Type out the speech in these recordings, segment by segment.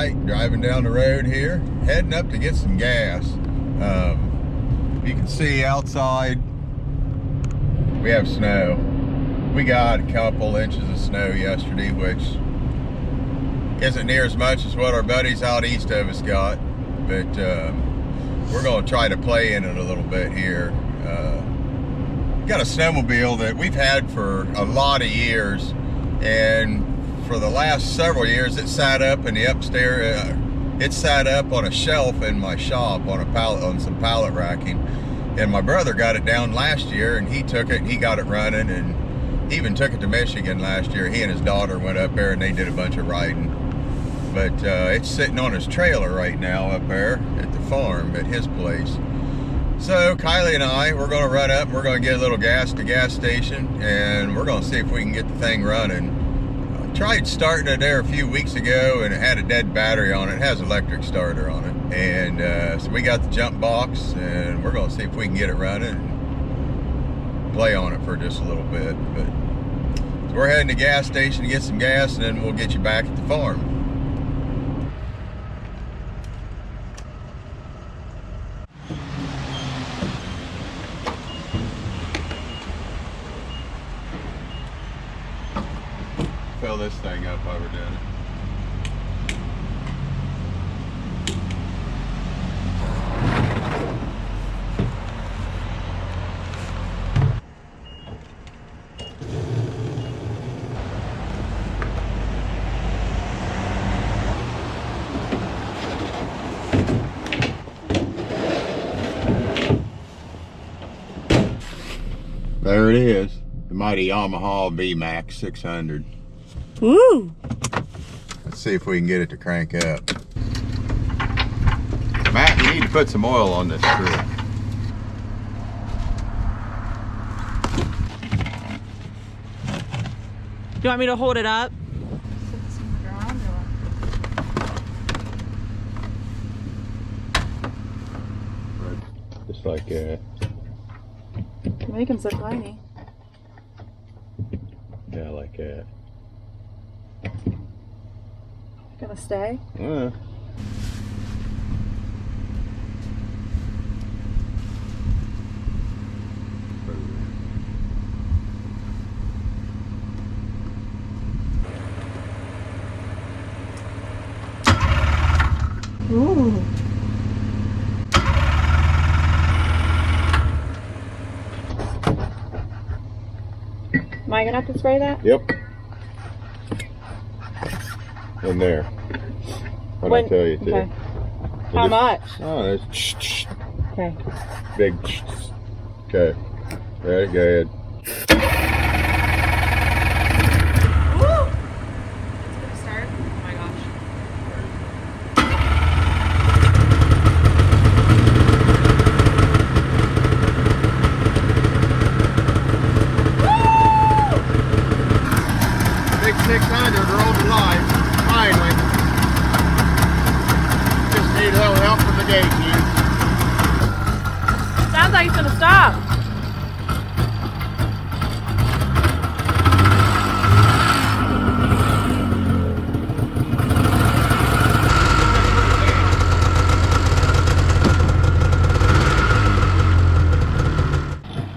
night, driving down the road here, heading up to get some gas. You can see outside we have snow. We got a couple inches of snow yesterday, which isn't near as much as what our buddies out east of us got, but we're going to try to play in it a little bit here. Got a snowmobile that we've had for a lot of years, and for the last several years it sat up in the upstairs. It sat up on a shelf in my shop on a pallet, on some pallet racking, and my brother got it down last year, and he took it and he got it running, and he even took it to Michigan last year. He and his daughter went up there and they did a bunch of riding, but it's sitting on his trailer right now up there at the farm at his place. So Kylie and I, we're going to run up, we're going to get a little gas at the gas station, and we're going to see if we can get the thing running. I tried starting it there a few weeks ago, and it had a dead battery on it. It has an electric starter on it, and so we got the jump box, and we're going to see if we can get it running and play on it for just a little bit. But so we're heading to the gas station to get some gas, and then we'll get you back at the farm. Fill this thing up while we're doing it. There it is, the mighty Yamaha VMAX 600. Woo! Let's see if we can get it to crank up. Matt, you need to put some oil on this screw. Do you want me to hold it up? Just like that. Make them so tiny. Yeah, like that. Gonna stay? Ooh. Am I gonna have to spray that? Yep. In there. When I tell you to. Okay. How much? Oh, it's Okay. big. Okay. Ready? Go ahead. Woo! It's gonna start. Oh my gosh. Big 600 rolled to life. Finally. Just need a little help from the gate here. Sounds like it's gonna stop.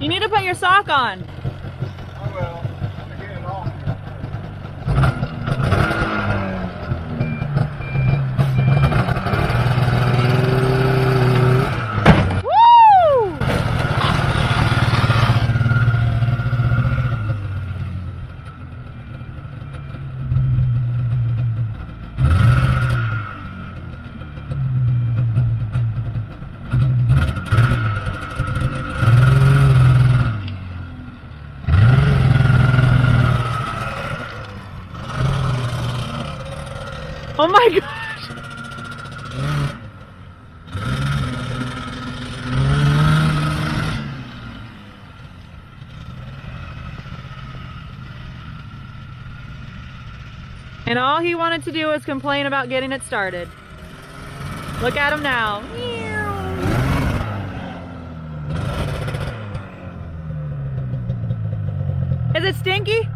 You need to put your sock on. Oh well, I get it off here. Woo! Oh my gosh! And all he wanted to do was complain about getting it started. Look at him now. Is it stinky?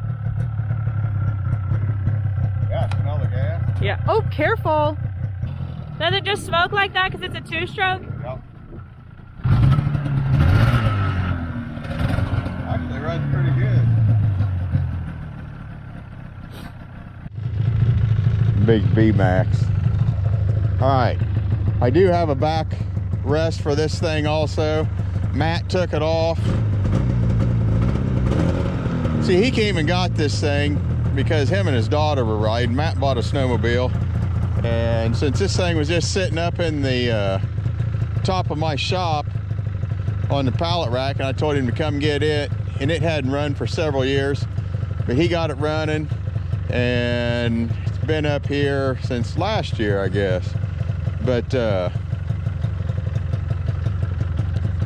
Yeah, smell the gas. Yeah. Oh, careful. Does it just smoke like that because it's a two-stroke? Yep. Actually runs pretty good. Big B-Max. Alright, I do have a back rest for this thing also. Matt took it off. See, he came and got this thing because him and his daughter were riding. Matt bought a snowmobile, and since this thing was just sitting up in the top of my shop on the pallet rack, and I told him to come get it, and it hadn't run for several years, but he got it running, and it's been up here since last year, I guess. But I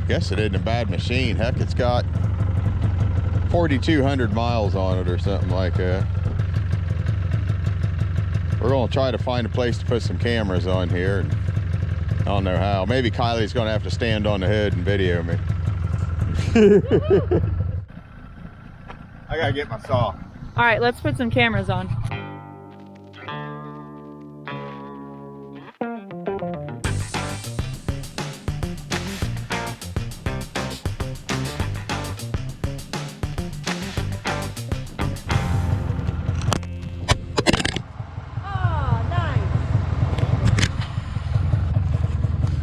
guess it isn't a bad machine. Heck, it's got 4,200 miles on it or something like that. We're gonna try to find a place to put some cameras on here. And I don't know how. Maybe Kylie's gonna have to stand on the hood and video me. I gotta get my saw. All right, let's put some cameras on.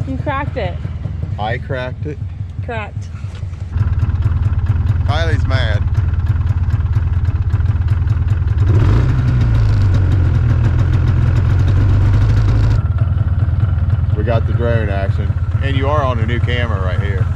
You cracked it. I cracked it. Cracked. Kylie's mad. We got the drone action. And you are on a new camera right here.